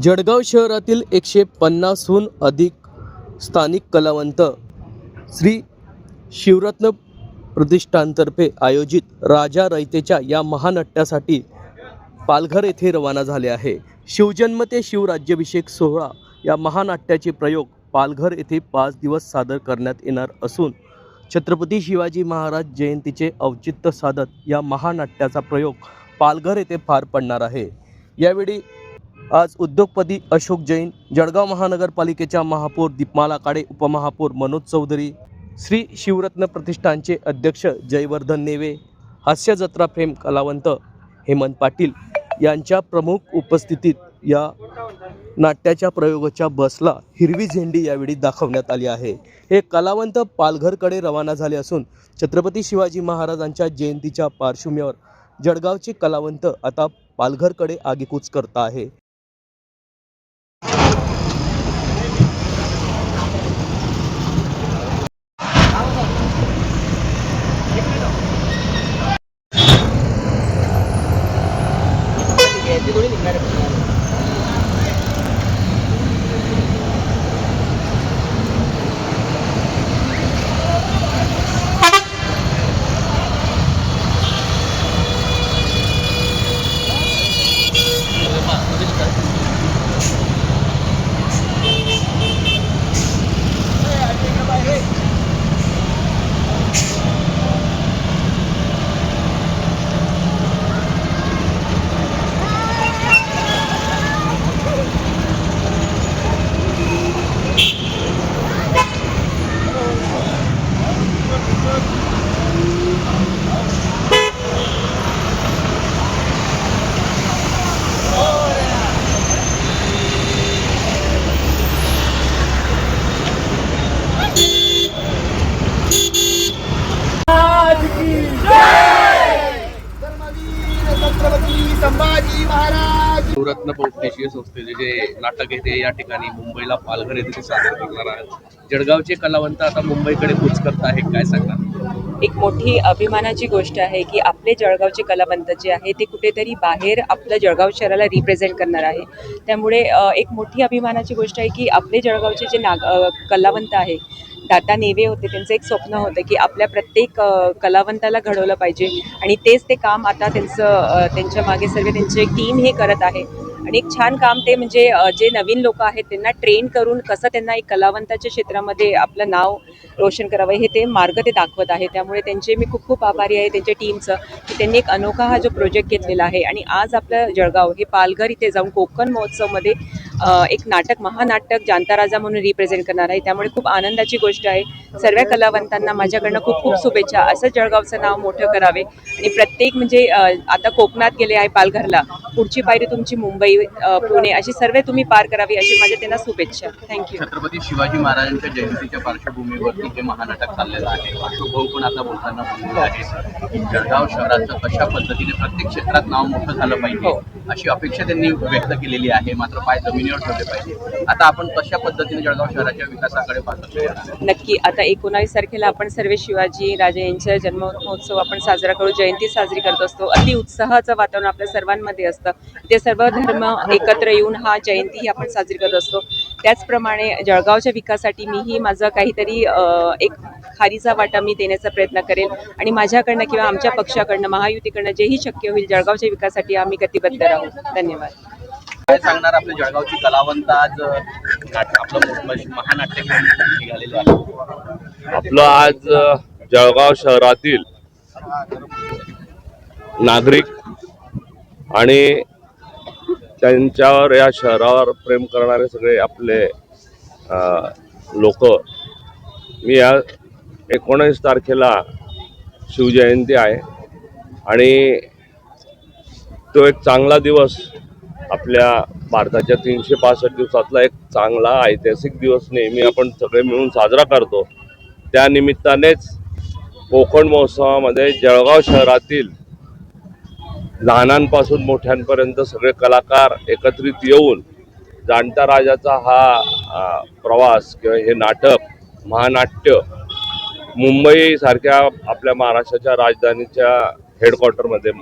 जळगाव शहरातील 150हून अधिक स्थानिक कलावंत श्री शिवरत्न प्रतिष्ठानतर्फे आयोजित राजा रयतेच्या या महानाट्यासाठी पालघर येथे रवाना झाले आहे। शिवजन्म ते शिवराज्याभिषेक सोहळा या महानाट्याचे प्रयोग पालघर येथे 5 दिवस सादर करण्यात येणार असून छत्रपती शिवाजी महाराज जयंतीचे औचित्य साधत या महानाट्याचा प्रयोग पालघर येथे पार पडणार आहे। यावेळी आज उद्योगपती अशोक जैन, जळगाव महानगरपालिकेच्या महापौर दीपमाला काळे, उपमहापौर मनोज चौधरी, श्री शिवरत्न प्रतिष्ठानचे अध्यक्ष जयवर्धन नेवे, हास्य जत्रा फेम कलावंत हेमंत पाटील यांच्या प्रमुख उपस्थितीत या नाट्याच्या प्रयोगाच्या बसला हिरवी झेंडी यावेळी दाखवण्यात आली आहे। हे कलावंत पालघरकडे रवाना झाले असून छत्रपती शिवाजी महाराजांच्या जयंतीच्या पार्श्वभूमीवर जळगावचे कलावंत आता पालघरकडे आगेकूच करत आहे। संभाजी महाराज शिवरत्न बहुउद्देशीय संस्थेचे जे नाटक आहे ते या ठिकाणी मुंबईला पालघर येथे सादर करणार आहेत। जळगावचे कलावंत आता मुंबईकडे कूच करत आहे, काय सांगणार? एक मोठी अभिमानाची गोष्ट आहे की आपले जळगावचे कलावंत जे आहे ते कुठेतरी बाहेर आपलं जळगाव शहराला रिप्रेझेंट करणार आहे। त्यामुळे एक मोठी अभिमानाची गोष्ट आहे की आपले जळगावचे जे कलावंत आहे, दादा नेवे होते, त्यांचं एक स्वप्न होतं की आपल्या प्रत्येक कलावंताला घडवलं पाहिजे आणि तेच ते काम आता त्यांच्या मागे सर्व त्यांची एक टीम हे करत आहे आणि एक छान काम ते म्हणजे जे नवीन लोक आहेत त्यांना ट्रेन करून कसं त्यांना एक कलावंताच्या क्षेत्रामध्ये आपलं नाव रोशन करावं हे ते मार्ग ते दाखवत आहे। त्यामुळे त्यांचे मी खूप खूप आभारी आहे त्यांच्या टीमचं की त्यांनी एक अनोखा हा जो प्रोजेक्ट घेतलेला आहे आणि आज आपलं जळगाव हे पालघर इथे जाऊन कोकण महोत्सवमध्ये एक नाटक महानाटक जाणता राजा म्हणून रिप्रेझेंट करणार आहे। त्यामुळे खूप आनंदाची गोष्ट आहे। सर्व कलावंतांना माझ्याकडनं खूप खूप शुभेच्छा। असं जळगावचं नाव मोठं करावे आणि प्रत्येक म्हणजे आता कोकणात गेले आहे पालघरला, पुढची पायरी तुमची मुंबई पुणे अशी सर्व तुम्ही पार करावी अशी माझ्या त्यांना शुभेच्छा। थँक्यू। छत्रपती शिवाजी महाराजांच्या जयंतीच्या पार्श्वभूमीवरती हे महानाटक चाललेलं आहे। अशोक भाऊ पण आता बोलताना बोललेले आहे जळगाव शहराचं कशा पद्धतीने प्रत्येक क्षेत्रात नाव मोठं झालं पाहिजे अशी अपेक्षा त्यांनी व्यक्त केलेली आहे, मात्र पाय जमिनीवर ठेवले पाहिजे। आता आपण कशा पद्धतीने जळगाव शहराच्या विकासाकडे पाहतो? नक्की आता 19 तारखेला आपण सर्व शिवाजी राजे यांचा जन्म महोत्सव आपण साजरा करू, जयंती साजरी करत असतो। अति उत्साहाचं वातावरण आपल्या सर्वांमध्ये असतं। ते सर्व धर्म एकत्र येऊन हा जयंती ही आपण साजरी करत असतो। त्याचप्रमाणे जळगावच्या विकासासाठी मीही माझं काहीतरी एक खारीचा वाटा मी देण्याचा प्रयत्न करेन आणि माझ्याकडनं किंवा आमच्या पक्षाकडनं महायुतीकडनं जेही शक्य होईल जळगावच्या विकासासाठी आम्ही कटिबद्ध राहू। धन्यवाद। काय सांगणार आपले जळगावची कलावंत आज आपलं महानाट्य निघालेले आहे? आपलं आज जळगाव शहरातील नागरिक आणि त्यांच्यावर या शहरावर प्रेम करणारे सगळे आपले लोक, मी या 19 तारखेला शिवजयंती आहे आणि तो एक चांगला दिवस आपल्या भारताच्या 365 दिवसातला एक चांगला ऐतिहासिक दिवस नेहमी आपण सगळे मिळून साजरा करतो। त्या निमित्तानेच कोकण महोत्सवामध्ये जळगाव शहरातील लहानांपासून मोठ्यांपर्यंत सगळे कलाकार एकत्रित येऊन जाणता राजाचा हा प्रवास किंवा हे नाटक महानाट्य मुंबई सारख्या आपल्या महाराष्ट्राच्या राजधानीच्या हेडक्वार्टरमध्ये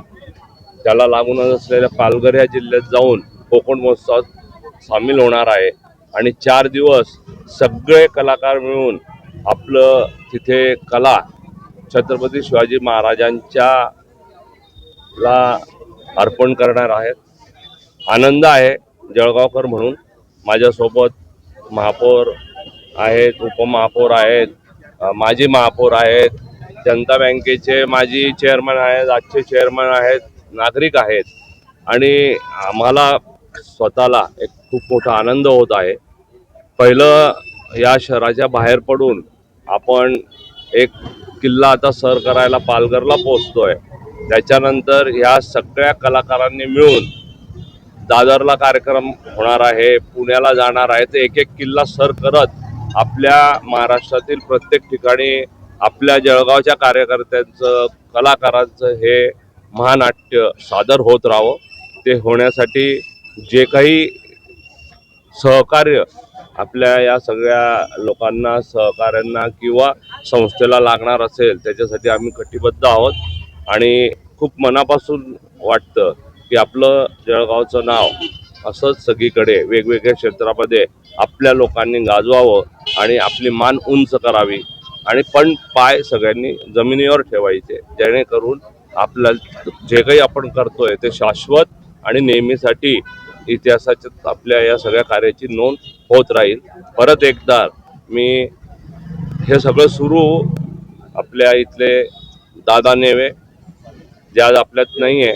त्याला लागूनच असलेल्या पालघर या जिल्ह्यात जाऊन कोकण महोत्सवात सामील होणार आहे आणि 4 दिवस सगळे कलाकार मिळून आपलं तिथे कला छत्रपती शिवाजी महाराजांच्या ला अर्पण करणार आहेत. आनंद आहे जळगावकर म्हणून. माझ्यासोबत महापौर आहेत, उपमहापौर आहेत, माजी महापौर आहेत, जनता बँकेचे माजी चेअरमन आहेत, आजचे चेअरमन आहेत, नागरिक आहेत आणि आम्हाला स्वतःला एक खूप मोठा आनंद होत आहे. पहिलं या शहराच्या बाहेर पडून आपण एक किल्ला आता सर करायला पालघरला पोहोचतोय. त्याच्यानंतर ह्या सगळ्या कलाकारांनी मिळून दादरला कार्यक्रम होणार आहे, पुण्याला जाणार आहे. तर एक एक किल्ला सर करत आपल्या महाराष्ट्रातील प्रत्येक ठिकाणी आपल्या जळगावच्या कार्यकर्त्यांचं कलाकारांचं हे महानाट्य सादर होत राहावं. ते होण्यासाठी जे काही सहकार्य आपल्या या सगळ्या लोकांना, सहकाऱ्यांना किंवा संस्थेला लागणार असेल त्याच्यासाठी आम्ही कटिबद्ध आहोत आणि खूप मनापासून वाटतं की आपलं जळगावचं नाव असंच सगळीकडे वेगवेगळ्या क्षेत्रामध्ये आपल्या लोकांनी गाजवावं आणि आपली मान उंच करावी आणि पण पाय सगळ्यांनी जमिनीवर ठेवायचे, जेणेकरून आपल्याला जे काही आपण करतोय ते शाश्वत आणि नेहमीसाठी इतिहासाच्या आपल्या या सगळ्या कार्याची नोंद होत राहील. परत एकदा मी हे सगळं सुरू आपल्या इथले दादा नेवे जे आज आपल्यात नाही आहे,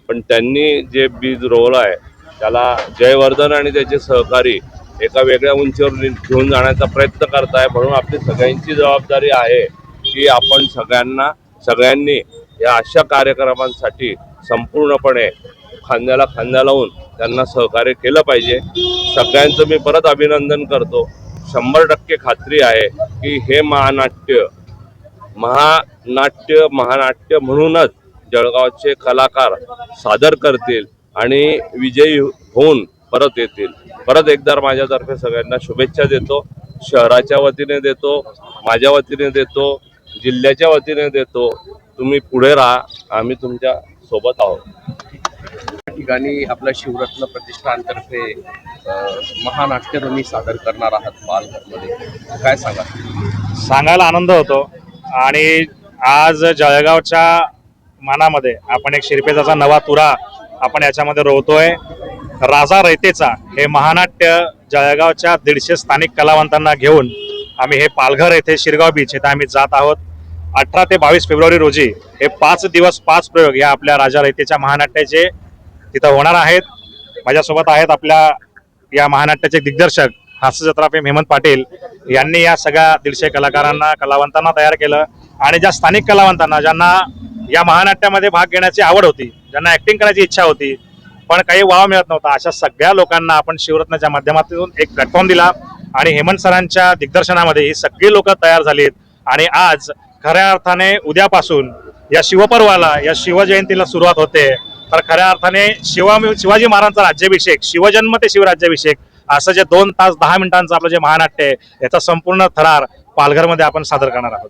पण त्यांनी जे बीज रोवलं आहे त्याला जयवर्धन आणि त्याचे सहकारी एका वेगळ्या उंचीवर घेऊन जाण्याचा प्रयत्न करताय. म्हणून आपली सगळ्यांची जबाबदारी आहे की आपण सगळ्यांनी या अशा कार्यक्रमांसाठी संपूर्णपणे खांद्याला खांदा लावून त्यांना सहकार्य केलं पाहिजे. सगळ्यांचं मी परत अभिनंदन करतो. 100% खात्री आहे की हे महानाट्य म्हणूनच जळगावचे कलाकार सादर करतील आणि विजयी होऊन परत येतील. परत एकदा माझ्यातर्फे सगळ्यांना शुभेच्छा देतो. शहराच्या वतीने देतो, माझ्या वतीने देतो, जिल्ह्याच्या वतीने देतो. तुम्ही पुढे राहा, आम्ही तुमच्या सोबत आहोत. या ठिकाणी आपल्या शिवरत्न प्रतिष्ठानतर्फे महानाट्य तुम्ही सादर करणार आहात पालघरमध्ये, काय सांगा? सांगायला आनंद होतो आणि आज जळगावच्या मनामध्ये आपण एक शिरपेचाचा नवा तुरा आपण याच्यामध्ये रोवतोय. राजा रयतेचा हे महानाट्य जळगावच्या 150 स्थानिक कलावंतांना घेऊन आम्ही हे पालघर येथे शिरगाव बीच येथे आम्ही जात आहोत. 18 ते 22 फेब्रुवारी रोजी हे 5 दिवस 5 प्रयोग या आपल्या राजा रयतेच्या महानाट्याचे तिथं होणार आहेत. माझ्यासोबत आहेत आपल्या या महानाट्याचे दिग्दर्शक हास्यजत्रा फेम हेमंत पाटील यांनी या सगळ्या 150 कलाकारांना, कलावंतांना तयार केलं आणि ज्या स्थानिक कलावंतांना ज्यांना या महानाट्यामध्ये भाग घेण्याची आवड होती, ज्यांना ऍक्टिंग करायची इच्छा होती पण काही वाव मिळत नव्हता, अशा सगळ्या लोकांना आपण शिवरत्नाच्या माध्यमातून एक प्लॅटफॉर्म दिला आणि हेमंत सरांच्या दिग्दर्शनामध्ये ही सगळी लोक तयार झालीत आणि आज खऱ्या अर्थाने उद्यापासून या शिवपर्वाला, या शिवजयंतीला सुरुवात होते. तर खऱ्या अर्थाने शिवाजी महाराजांचा राज्याभिषेक, शिवजन्म ते शिवराज्याभिषेक असं जे 2 तास 10 मिनिटांचं आपलं जे महानाट्य आहे याचा संपूर्ण थरार पालघरमध्ये आपण सादर करणार आहोत.